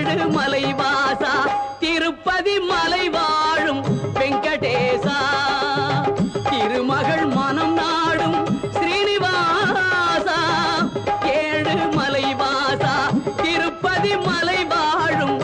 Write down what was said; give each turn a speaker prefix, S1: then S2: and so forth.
S1: ஏழு மலைவாசா திருப்பதி மலை வாழும் வெங்கடேசா திருமகள் மனம் நாடும் ஸ்ரீனிவாசா ஏழு மலைவாசா திருப்பதி மலை வாழும்